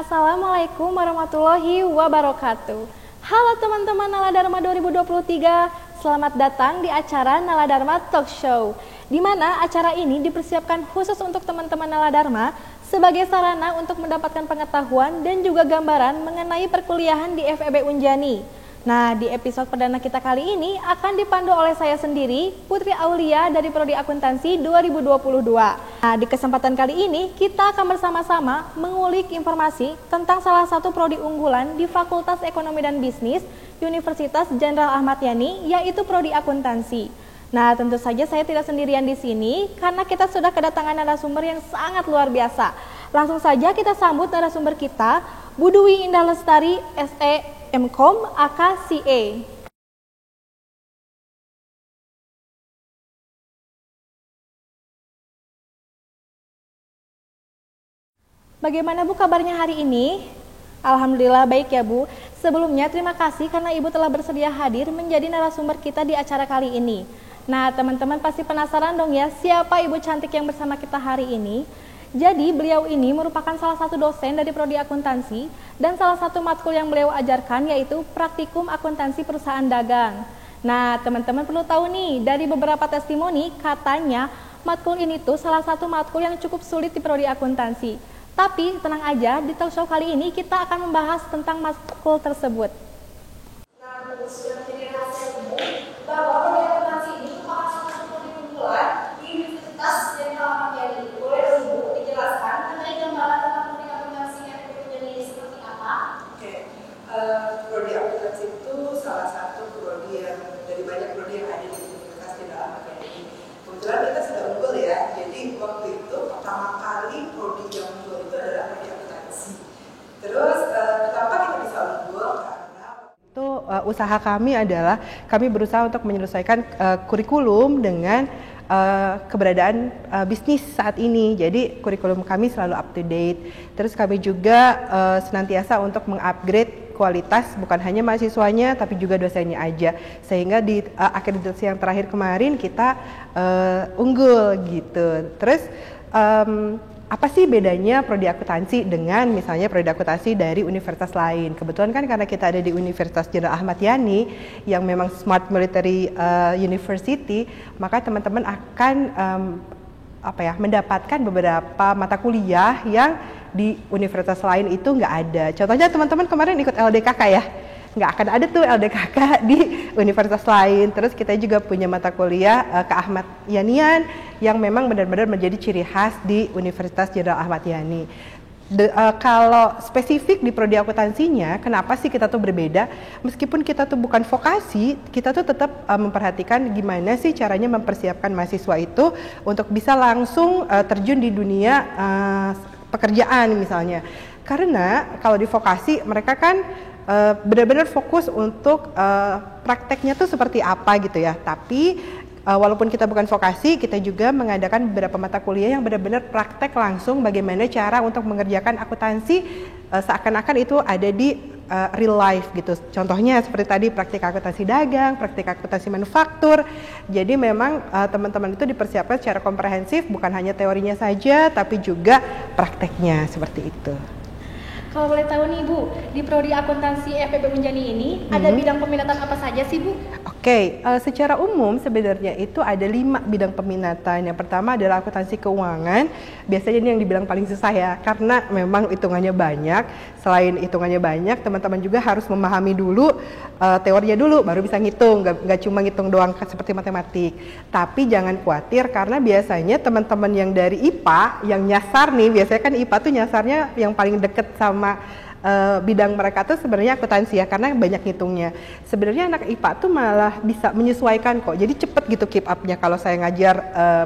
Assalamualaikum warahmatullahi wabarakatuh. Halo teman-teman Nala Dharma 2023, selamat datang di acara Nala Dharma Talk Show, di mana acara ini dipersiapkan khusus untuk teman-teman Nala Dharma sebagai sarana untuk mendapatkan pengetahuan dan juga gambaran mengenai perkuliahan di FEB Unjani. Nah, di episode perdana kita kali ini akan dipandu oleh saya sendiri, Putri Aulia dari Prodi Akuntansi 2022. Nah, di kesempatan kali ini kita akan bersama-sama mengulik informasi tentang salah satu prodi unggulan di Fakultas Ekonomi dan Bisnis Universitas Jenderal Ahmad Yani, yaitu Prodi Akuntansi. Nah, tentu saja saya tidak sendirian di sini karena kita sudah kedatangan narasumber yang sangat luar biasa. Langsung saja kita sambut narasumber kita, Bu Dwi Indah Lestari, SE MKOM AKCA. Bagaimana Bu kabarnya hari ini? Alhamdulillah baik ya Bu. Sebelumnya terima kasih karena Ibu telah bersedia hadir menjadi narasumber kita di acara kali ini. Nah, teman-teman pasti penasaran dong ya, siapa Ibu cantik yang bersama kita hari ini? Jadi beliau ini merupakan salah satu dosen dari Prodi Akuntansi dan salah satu matkul yang beliau ajarkan yaitu Praktikum Akuntansi Perusahaan Dagang. Nah, teman-teman perlu tahu nih, dari beberapa testimoni katanya matkul ini tuh salah satu matkul yang cukup sulit di Prodi Akuntansi. Tapi tenang aja, di talk show kali ini kita akan membahas tentang matkul tersebut. Nah, sudah menjadi rahasia umum bahwa Prodi Akuntansi ini merupakan salah satu prodi unggulan di Universitas Jenderal Ahmad Yani. Boleh dong Bu dijelaskan mengenai gambaran tentang Prodi Akuntansi yang ini seperti apa? Oke, Prodi Akuntansi itu salah satu prodi yang dari banyak prodi yang ada di Universitas Jenderal Ahmad Yani. Kebetulan kita sudah unggul ya, jadi waktu itu pertama kali prodi yang unggul itu adalah Prodi Akuntansi. Terus kenapa kita bisa unggul? Itu usaha kami adalah kami berusaha untuk menyelesaikan kurikulum dengan keberadaan bisnis saat ini. Jadi kurikulum kami selalu up to date. Terus kami juga senantiasa untuk mengupgrade kualitas bukan hanya mahasiswanya tapi juga dosennya aja. Sehingga di akreditasi yang terakhir kemarin kita unggul gitu. Terus apa sih bedanya Prodi Akuntansi dengan misalnya Prodi Akuntansi dari universitas lain? Kebetulan kan karena kita ada di Universitas Jenderal Ahmad Yani yang memang Smart Military University, maka teman-teman akan mendapatkan beberapa mata kuliah yang di universitas lain itu nggak ada. Contohnya teman-teman kemarin ikut LDKK ya? Nggak akan ada tuh LDKK di universitas lain. Terus kita juga punya mata kuliah keahmad yanian yang memang benar-benar menjadi ciri khas di Universitas Jenderal Ahmad Yani. Kalau spesifik di Prodi Akuntansinya, kenapa sih kita tuh berbeda? Meskipun kita tuh bukan vokasi, kita tuh tetap memperhatikan gimana sih caranya mempersiapkan mahasiswa itu untuk bisa langsung terjun di dunia pekerjaan misalnya. Karena kalau di vokasi mereka kan benar-benar fokus untuk prakteknya tuh seperti apa gitu ya. Tapi walaupun kita bukan vokasi, kita juga mengadakan beberapa mata kuliah yang benar-benar praktek langsung bagaimana cara untuk mengerjakan akuntansi seakan-akan itu ada di real life gitu. Contohnya seperti tadi praktik akuntansi dagang, praktik akuntansi manufaktur. Jadi memang teman-teman itu dipersiapkan secara komprehensif, bukan hanya teorinya saja tapi juga prakteknya seperti itu. Kalau boleh tahu nih Bu, di Prodi Akuntansi FEB Unjani ini ada bidang peminatan apa saja sih Bu? Oke, secara umum sebenarnya itu ada 5 bidang peminatan. Yang pertama adalah akuntansi keuangan. Biasanya ini yang dibilang paling susah ya, karena memang hitungannya banyak. Selain hitungannya banyak, teman-teman juga harus memahami dulu teorinya dulu, baru bisa ngitung. Nggak cuma ngitung doang seperti matematik. Tapi jangan khawatir, karena biasanya teman-teman yang dari IPA, yang nyasar nih, biasanya kan IPA tuh nyasarnya yang paling deket sama bidang mereka tuh sebenarnya akuntansi ya, karena banyak ngitungnya. Sebenarnya anak IPA tuh malah bisa menyesuaikan kok, jadi cepet gitu keep up-nya. Kalau saya ngajar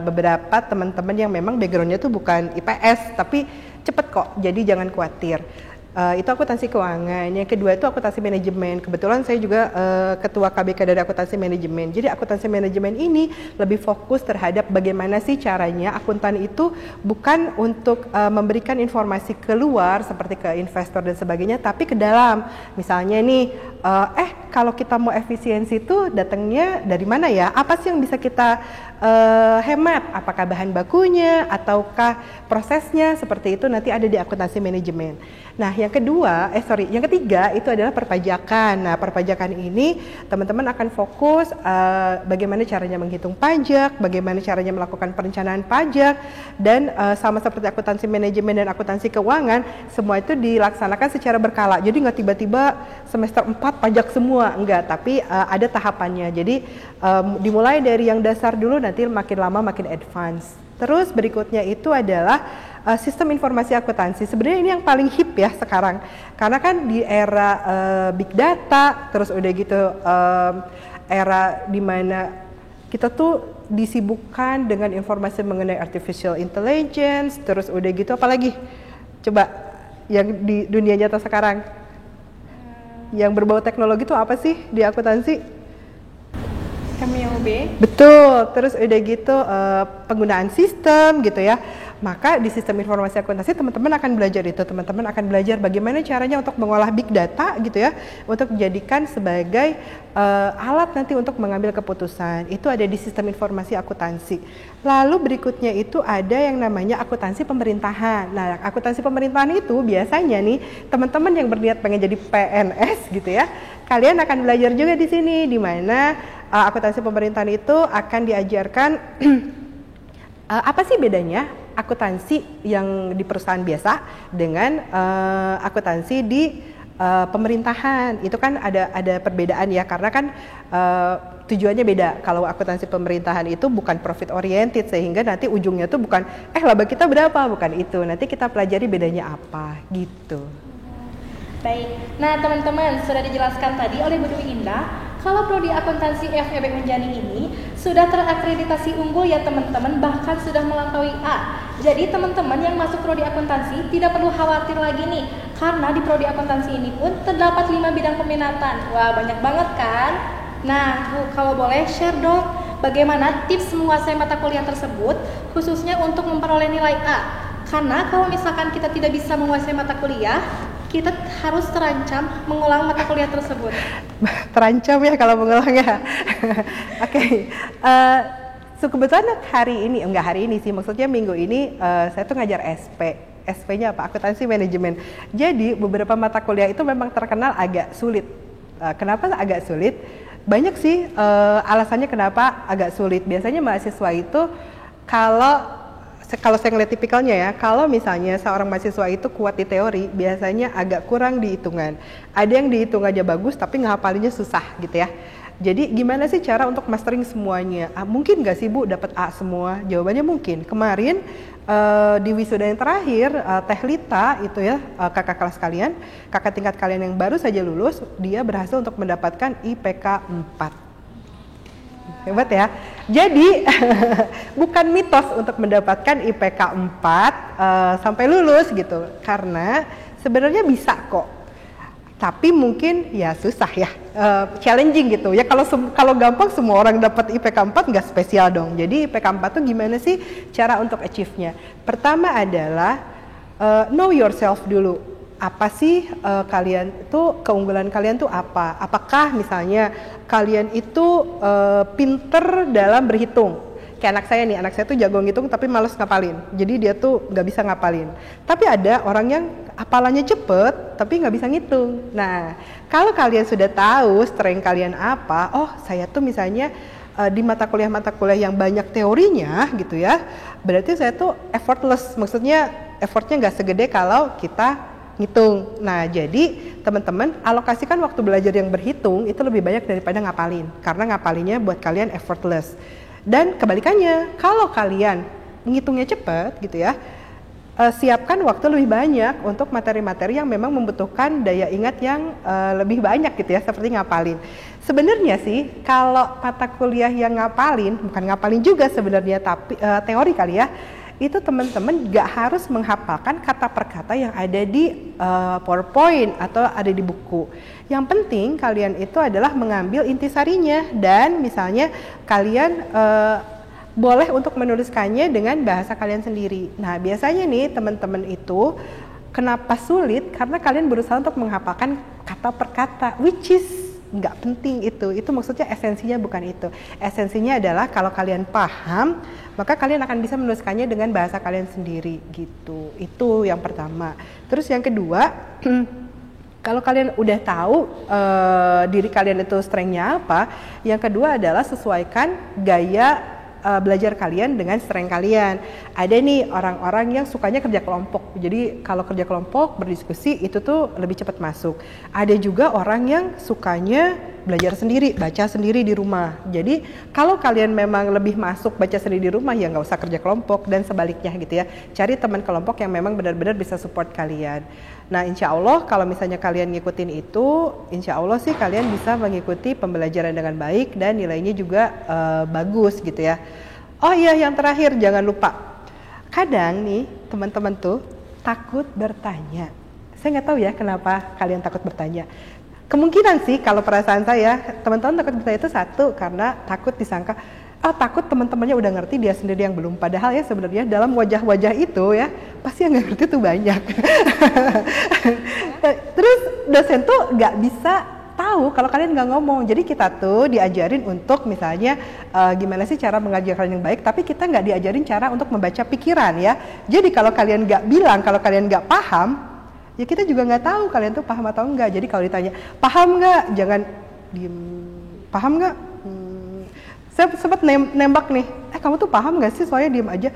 beberapa teman-teman yang memang background-nya tuh bukan IPS, tapi cepet kok, jadi jangan khawatir. Itu akuntansi keuangan. Yang kedua itu akuntansi manajemen. Kebetulan saya juga ketua KBK dari akuntansi manajemen. Jadi akuntansi manajemen ini lebih fokus terhadap bagaimana sih caranya akuntan itu bukan untuk memberikan informasi keluar seperti ke investor dan sebagainya, tapi ke dalam. Misalnya nih, kalau kita mau efisiensi itu datangnya dari mana ya? Apa sih yang bisa kita hemat? Apakah bahan bakunya ataukah prosesnya? Seperti itu nanti ada di akuntansi manajemen. Nah, yang ketiga itu adalah perpajakan. Nah, perpajakan ini teman-teman akan fokus bagaimana caranya menghitung pajak, bagaimana caranya melakukan perencanaan pajak, dan sama seperti akuntansi manajemen dan akuntansi keuangan, semua itu dilaksanakan secara berkala. Jadi nggak tiba-tiba semester 4 pajak semua, enggak, tapi ada tahapannya. Jadi dimulai dari yang dasar dulu, nanti makin lama makin advance. Terus berikutnya itu adalah sistem informasi akuntansi. Sebenarnya ini yang paling hip ya sekarang, karena kan di era big data, terus udah gitu era dimana kita tuh disibukkan dengan informasi mengenai artificial intelligence, terus udah gitu apalagi coba yang di dunia nyata sekarang yang berbau teknologi itu apa sih di akuntansi? Cameo B. Betul, terus udah gitu penggunaan sistem gitu ya. Maka di sistem informasi akuntansi teman-teman akan belajar itu, teman-teman akan belajar bagaimana caranya untuk mengolah big data gitu ya, untuk dijadikan sebagai alat nanti untuk mengambil keputusan. Itu ada di sistem informasi akuntansi. Lalu berikutnya itu ada yang namanya akuntansi pemerintahan. Nah, akuntansi pemerintahan itu biasanya nih teman-teman yang berniat pengen jadi PNS gitu ya, kalian akan belajar juga di sini, di mana akuntansi pemerintahan itu akan diajarkan apa sih bedanya akuntansi yang di perusahaan biasa dengan akuntansi di pemerintahan. Itu kan ada perbedaan ya, karena kan tujuannya beda. Kalau akuntansi pemerintahan itu bukan profit oriented, sehingga nanti ujungnya tuh bukan laba kita berapa, bukan itu. Nanti kita pelajari bedanya apa gitu. Baik, nah teman-teman sudah dijelaskan tadi oleh Bu Dwi Indah kalau prodi akuntansi FEB Unjani ini sudah terakreditasi unggul ya teman-teman, bahkan sudah melampaui A. Jadi teman-teman yang masuk prodi akuntansi tidak perlu khawatir lagi nih, karena di prodi akuntansi ini pun terdapat 5 bidang peminatan. Wah, banyak banget kan? Nah Bu, kalau boleh share dong bagaimana tips menguasai mata kuliah tersebut, khususnya untuk memperoleh nilai A. Karena kalau misalkan kita tidak bisa menguasai mata kuliah, kita harus terancam mengulang mata kuliah tersebut. Terancam ya kalau mengulangnya. Oke. So kebetulan hari ini sih, maksudnya minggu ini saya tuh ngajar SP. SP-nya apa? Akuntansi manajemen. Jadi beberapa mata kuliah itu memang terkenal agak sulit. Kenapa agak sulit? Banyak sih alasannya kenapa agak sulit. Biasanya mahasiswa itu kalau saya ngeliat tipikalnya ya, kalau misalnya seorang mahasiswa itu kuat di teori, biasanya agak kurang di hitungan. Ada yang dihitung aja bagus, tapi ngapalinnya susah gitu ya. Jadi gimana sih cara untuk mastering semuanya? Mungkin nggak sih Bu dapat A semua? Jawabannya mungkin. Kemarin di wisuda yang terakhir, Teh Lita itu ya, kakak kelas kalian, kakak tingkat kalian yang baru saja lulus, dia berhasil untuk mendapatkan IPK 4. Hebat ya. Jadi bukan mitos untuk mendapatkan IPK 4 sampai lulus gitu, karena sebenarnya bisa kok. Tapi mungkin ya susah ya, challenging gitu ya. Kalau gampang semua orang dapat IPK 4 nggak spesial dong. Jadi IPK 4 tuh gimana sih cara untuk achieve-nya? Pertama adalah know yourself dulu. Apa sih kalian tuh, keunggulan kalian tuh apa? Apakah misalnya kalian itu pinter dalam berhitung? Kayak anak saya tuh jago ngitung tapi malas ngapalin. Jadi dia tuh nggak bisa ngapalin. Tapi ada orang yang hafalannya cepet tapi nggak bisa ngitung. Nah, kalau kalian sudah tahu strength kalian apa, oh saya tuh misalnya di mata kuliah yang banyak teorinya gitu ya, berarti saya tuh effortless. Maksudnya effortnya nggak segede kalau kita ngitung. Nah, jadi teman-teman alokasikan waktu belajar yang berhitung itu lebih banyak daripada ngapalin, karena ngapalinnya buat kalian effortless. Dan kebalikannya, kalau kalian menghitungnya cepat gitu ya, siapkan waktu lebih banyak untuk materi-materi yang memang membutuhkan daya ingat yang lebih banyak gitu ya, seperti ngapalin. Sebenarnya sih kalau mata kuliah yang ngapalin, bukan ngapalin juga sebenarnya, tapi teori kali ya, itu teman-teman gak harus menghafalkan kata per kata yang ada di PowerPoint atau ada di buku. Yang penting kalian itu adalah mengambil intisarinya, dan misalnya kalian boleh untuk menuliskannya dengan bahasa kalian sendiri. Nah, biasanya nih teman-teman itu kenapa sulit? Karena kalian berusaha untuk menghafalkan kata per kata, which is nggak penting itu maksudnya esensinya bukan itu. Esensinya adalah kalau kalian paham, maka kalian akan bisa menuliskannya dengan bahasa kalian sendiri gitu. Itu yang pertama. Terus yang kedua, kalau kalian udah tahu diri kalian itu strength-nya apa, yang kedua adalah sesuaikan gaya belajar kalian dengan strength kalian. Ada nih orang-orang yang sukanya kerja kelompok. Jadi kalau kerja kelompok, berdiskusi itu tuh lebih cepat masuk. Ada juga orang yang sukanya belajar sendiri, baca sendiri di rumah. Jadi kalau kalian memang lebih masuk baca sendiri di rumah, ya nggak usah kerja kelompok, dan sebaliknya gitu ya. Cari teman kelompok yang memang benar-benar bisa support kalian. Nah, insya Allah kalau misalnya kalian ngikutin itu, insya Allah sih kalian bisa mengikuti pembelajaran dengan baik dan nilainya juga bagus gitu ya. Oh iya, yang terakhir jangan lupa. Kadang nih teman-teman tuh takut bertanya. Saya nggak tahu ya kenapa kalian takut bertanya. Kemungkinan sih kalau perasaan saya, teman-teman takut bertanya itu satu, karena takut disangka, takut teman-temannya udah ngerti, dia sendiri yang belum. Padahal ya sebenarnya dalam wajah-wajah itu ya, pasti yang nggak ngerti tuh banyak. Terus dosen tuh nggak bisa tahu kalau kalian nggak ngomong. Jadi kita tuh diajarin untuk misalnya gimana sih cara mengajarkan yang baik, tapi kita nggak diajarin cara untuk membaca pikiran ya. Jadi kalau kalian nggak bilang, kalau kalian nggak paham, ya kita juga nggak tahu kalian tuh paham atau enggak. Jadi kalau ditanya paham nggak, jangan diem. Paham nggak? Saya sempat nembak nih, kamu tuh paham nggak sih? Soalnya diem aja.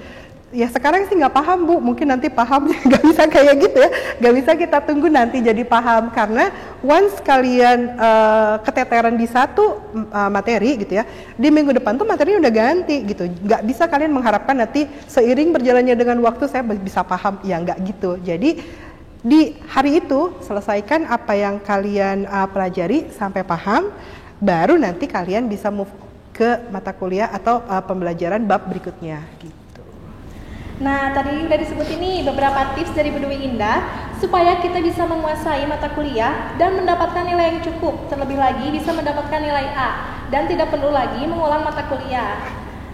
Ya sekarang sih nggak paham Bu, mungkin nanti paham. Nggak bisa kayak gitu ya, nggak bisa kita tunggu nanti jadi paham. Karena once kalian keteteran di satu materi gitu ya, di minggu depan tuh materinya udah ganti gitu. Nggak bisa kalian mengharapkan nanti seiring berjalannya dengan waktu saya bisa paham, ya nggak gitu. Jadi di hari itu selesaikan apa yang kalian pelajari sampai paham, baru nanti kalian bisa move ke mata kuliah atau pembelajaran bab berikutnya gitu. Nah, tadi udah disebut ini beberapa tips dari Bu Dwi Indah supaya kita bisa menguasai mata kuliah dan mendapatkan nilai yang cukup, terlebih lagi bisa mendapatkan nilai A dan tidak perlu lagi mengulang mata kuliah.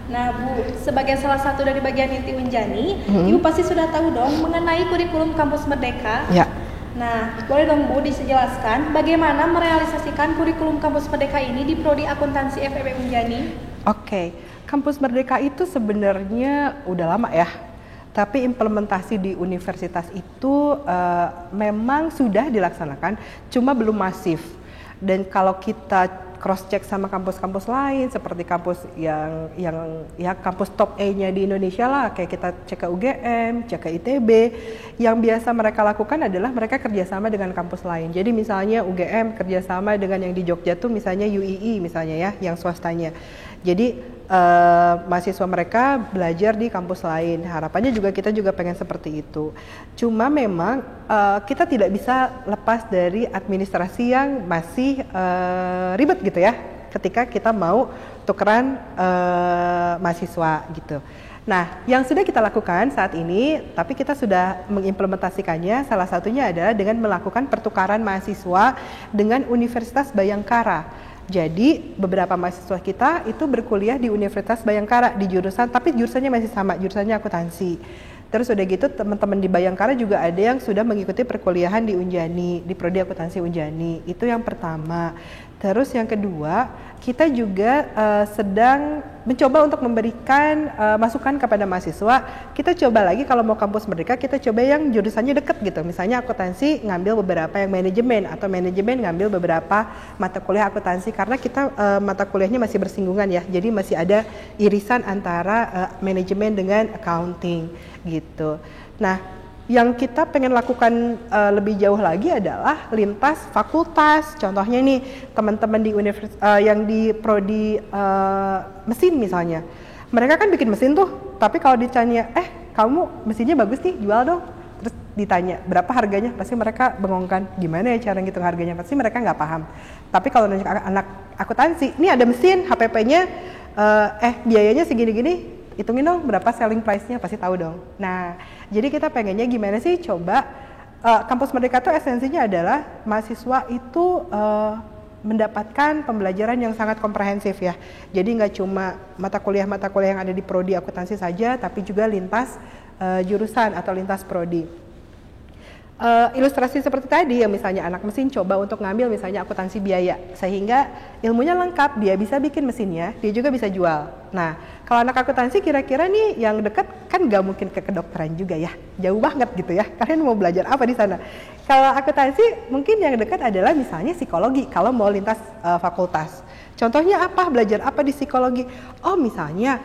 Nah Bu, sebagai salah satu dari bagian inti Unjani, Ibu pasti sudah tahu dong mengenai kurikulum Kampus Merdeka. Ya. Nah, boleh dong Bu dijelaskan bagaimana merealisasikan kurikulum Kampus Merdeka ini di Prodi Akuntansi FEB Unjani? Oke, Kampus Merdeka itu sebenarnya udah lama ya, tapi implementasi di universitas itu memang sudah dilaksanakan, cuma belum masif. Dan kalau kita cross check sama kampus-kampus lain seperti kampus yang ya kampus top A-nya di Indonesia lah, kayak kita cek ke UGM, cek ke ITB, yang biasa mereka lakukan adalah mereka kerjasama dengan kampus lain. Jadi misalnya UGM kerjasama dengan yang di Jogja tuh misalnya UII misalnya ya, yang swastanya. Jadi mahasiswa mereka belajar di kampus lain. Harapannya juga kita juga pengen seperti itu. Cuma memang kita tidak bisa lepas dari administrasi yang masih ribet gitu ya, ketika kita mau tukeran mahasiswa gitu. Nah, yang sudah kita lakukan saat ini, tapi kita sudah mengimplementasikannya, salah satunya adalah dengan melakukan pertukaran mahasiswa dengan Universitas Bhayangkara. Jadi beberapa mahasiswa kita itu berkuliah di Universitas Bhayangkara di jurusan, tapi jurusannya masih sama, jurusannya akuntansi. Terus udah gitu teman-teman di Bhayangkara juga ada yang sudah mengikuti perkuliahan di Unjani, di Prodi Akuntansi Unjani. Itu yang pertama. Terus yang kedua, kita juga sedang mencoba untuk memberikan masukan kepada mahasiswa. Kita coba lagi kalau mau kampus Merdeka, kita coba yang jurusannya deket gitu. Misalnya akuntansi ngambil beberapa yang manajemen, atau manajemen ngambil beberapa mata kuliah akuntansi, karena kita mata kuliahnya masih bersinggungan ya. Jadi masih ada irisan antara manajemen dengan accounting gitu. Nah, yang kita pengen lakukan lebih jauh lagi adalah lintas fakultas. Contohnya nih teman-teman di yang di prodi mesin misalnya, mereka kan bikin mesin tuh, tapi kalau ditanya kamu mesinnya bagus nih, jual dong. Terus ditanya berapa harganya, pasti mereka bengongkan, gimana ya cara ngitung harganya, pasti mereka nggak paham. Tapi kalau nanya anak akuntansi, ini ada mesin HPP-nya, biayanya segini-gini, hitungin dong berapa selling price-nya, pasti tahu dong. Nah, jadi kita pengennya gimana sih, coba Kampus Merdeka itu esensinya adalah mahasiswa itu mendapatkan pembelajaran yang sangat komprehensif ya. Jadi nggak cuma mata kuliah yang ada di prodi akuntansi saja, tapi juga lintas jurusan atau lintas prodi. Ilustrasi seperti tadi ya, misalnya anak mesin coba untuk ngambil misalnya akuntansi biaya, sehingga ilmunya lengkap, dia bisa bikin mesinnya, dia juga bisa jual. Nah, kalau anak akuntansi kira-kira nih yang dekat kan nggak mungkin ke kedokteran juga ya, jauh banget gitu ya. Kalian mau belajar apa di sana? Kalau akuntansi mungkin yang dekat adalah misalnya psikologi, kalau mau lintas fakultas. Contohnya apa? Belajar apa di psikologi? Oh misalnya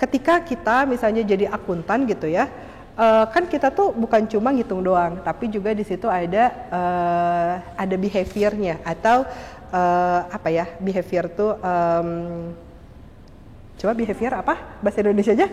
ketika kita misalnya jadi akuntan gitu ya, kan kita tuh bukan cuma ngitung doang, tapi juga di situ ada behaviornya atau apa ya, behavior tuh coba behavior apa bahasa Indonesianya?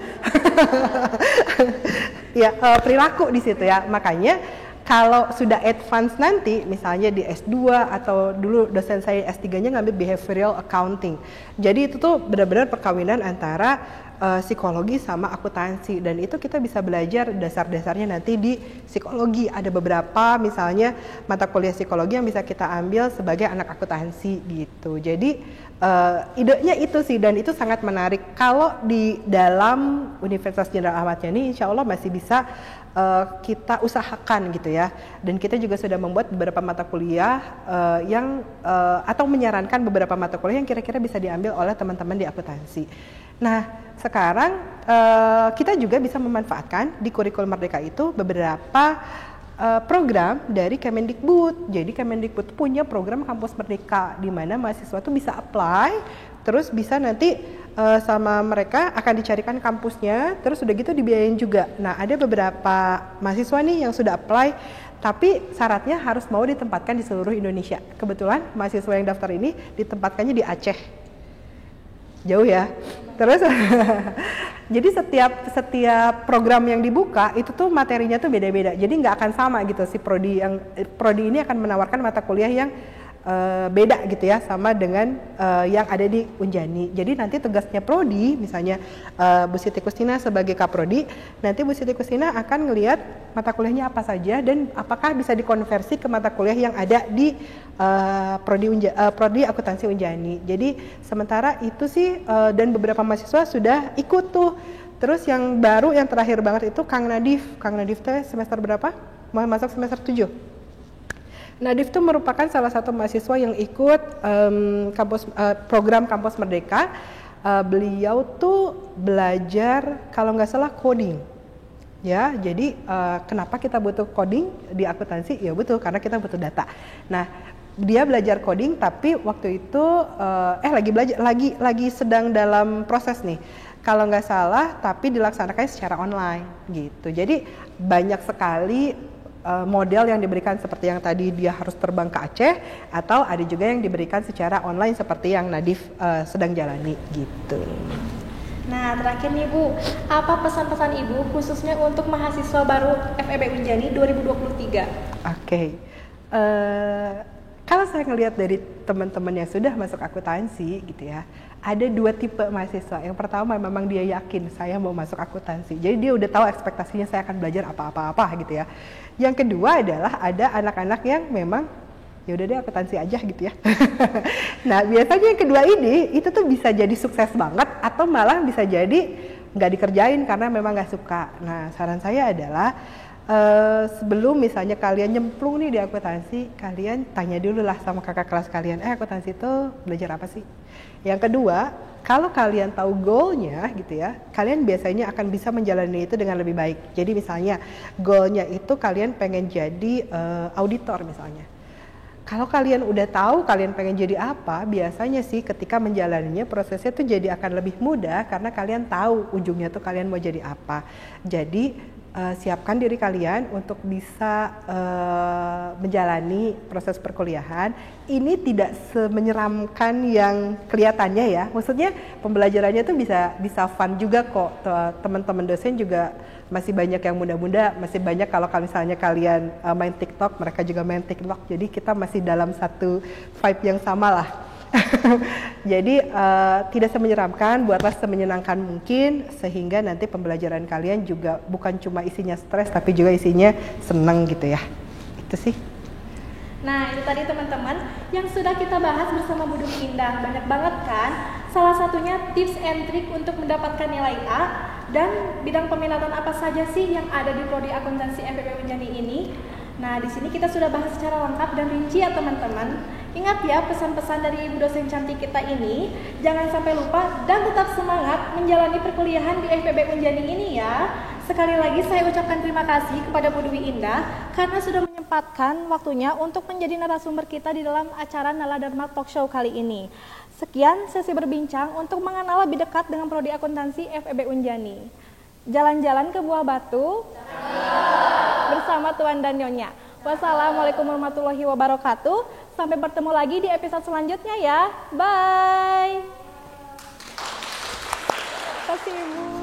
Ya, perilaku di situ ya. Makanya kalau sudah advance nanti, misalnya di S2 atau dulu dosen saya S3-nya ngambil behavioral accounting. Jadi itu tuh benar-benar perkawinan antara psikologi sama akuntansi, dan itu kita bisa belajar dasar-dasarnya nanti di psikologi. Ada beberapa misalnya mata kuliah psikologi yang bisa kita ambil sebagai anak akuntansi gitu. Jadi idenya itu sih, dan itu sangat menarik. Kalau di dalam Universitas Jenderal Ahmad Yani insya Allah masih bisa kita usahakan gitu ya, dan kita juga sudah membuat beberapa mata kuliah atau menyarankan beberapa mata kuliah yang kira-kira bisa diambil oleh teman-teman di akuntansi. Nah, sekarang kita juga bisa memanfaatkan di kurikulum Merdeka itu beberapa program dari Kemendikbud. Jadi Kemendikbud punya program Kampus Merdeka di mana mahasiswa tuh bisa apply, terus bisa nanti sama mereka akan dicarikan kampusnya, terus udah gitu dibiayain juga. Nah, ada beberapa mahasiswa nih yang sudah apply, tapi syaratnya harus mau ditempatkan di seluruh Indonesia. Kebetulan mahasiswa yang daftar ini ditempatkannya di Aceh. Jauh ya. Terus jadi setiap program yang dibuka itu tuh materinya tuh beda-beda. Jadi nggak akan sama gitu, si prodi ini akan menawarkan mata kuliah yang beda gitu ya, sama dengan yang ada di Unjani. Jadi nanti tugasnya prodi, misalnya Bu Siti Kustina sebagai kaprodi, nanti Bu Siti Kustina akan ngelihat mata kuliahnya apa saja dan apakah bisa dikonversi ke mata kuliah yang ada di prodi akuntansi Unjani. Jadi sementara itu sih, dan beberapa mahasiswa sudah ikut tuh. Terus yang baru, yang terakhir banget itu Kang Nadif teh semester berapa? Mau masuk semester 7. Nadif itu merupakan salah satu mahasiswa yang ikut program Kampus Merdeka. Beliau tuh belajar kalau nggak salah coding. Ya, jadi kenapa kita butuh coding di akuntansi? Ya betul, karena kita butuh data. Nah, dia belajar coding, tapi waktu itu lagi sedang dalam proses nih. Kalau nggak salah, tapi dilaksanakan secara online gitu. Jadi banyak sekali model yang diberikan seperti yang tadi dia harus terbang ke Aceh, atau ada juga yang diberikan secara online seperti yang Nadif sedang jalani gitu. Nah, terakhir nih Bu, apa pesan-pesan Ibu khususnya untuk mahasiswa baru FEB Unjani 2023? Oke. Kalau saya ngelihat dari teman-teman yang sudah masuk akuntansi gitu ya, ada dua tipe mahasiswa. Yang pertama memang dia yakin saya mau masuk akuntansi, jadi dia udah tahu ekspektasinya saya akan belajar apa-apa gitu ya. Yang kedua adalah ada anak-anak yang memang ya udah deh akuntansi aja gitu ya. Nah, biasanya yang kedua ini itu tuh bisa jadi sukses banget, atau malah bisa jadi nggak dikerjain karena memang nggak suka. Nah, saran saya adalah sebelum misalnya kalian nyemplung nih di akuntansi, kalian tanya dulu lah sama kakak kelas kalian, akuntansi itu belajar apa sih? Yang kedua, kalau kalian tahu goalnya gitu ya, kalian biasanya akan bisa menjalani itu dengan lebih baik. Jadi misalnya goalnya itu kalian pengen jadi auditor misalnya. Kalau kalian udah tahu kalian pengen jadi apa, biasanya sih ketika menjalaninya prosesnya tuh jadi akan lebih mudah karena kalian tahu ujungnya tuh kalian mau jadi apa. Jadi siapkan diri kalian untuk bisa menjalani proses perkuliahan. Ini tidak semenyeramkan yang kelihatannya ya. Maksudnya pembelajarannya tuh bisa fun juga kok. Teman-teman dosen juga masih banyak yang muda-muda, masih banyak kalau misalnya kalian main TikTok, mereka juga main TikTok. Jadi kita masih dalam satu vibe yang sama lah. Jadi tidak semenyeramkan, buatlah semenyenangkan mungkin, sehingga nanti pembelajaran kalian juga bukan cuma isinya stres tapi juga isinya senang gitu ya. Itu sih. Nah, itu tadi teman-teman yang sudah kita bahas bersama Bu Dumi Indah. Banyak banget kan? Salah satunya tips and trick untuk mendapatkan nilai A, dan bidang peminatan apa saja sih yang ada di Prodi Akuntansi FEB Unjani ini. Nah, di sini kita sudah bahas secara lengkap dan rinci ya teman-teman. Ingat ya pesan-pesan dari ibu dosen cantik kita ini, jangan sampai lupa dan tetap semangat menjalani perkuliahan di FEB Unjani ini ya. Sekali lagi saya ucapkan terima kasih kepada Bu Dwi Indah karena sudah menyempatkan waktunya untuk menjadi narasumber kita di dalam acara Nala Dharma Talk Show kali ini. Sekian sesi berbincang untuk mengenal lebih dekat dengan Prodi Akuntansi FEB Unjani. Jalan-jalan ke Buah Batu bersama Tuan dan Nyonya. Wassalamualaikum warahmatullahi wabarakatuh. Sampai bertemu lagi di episode selanjutnya ya. Bye. Terima kasih Ibu.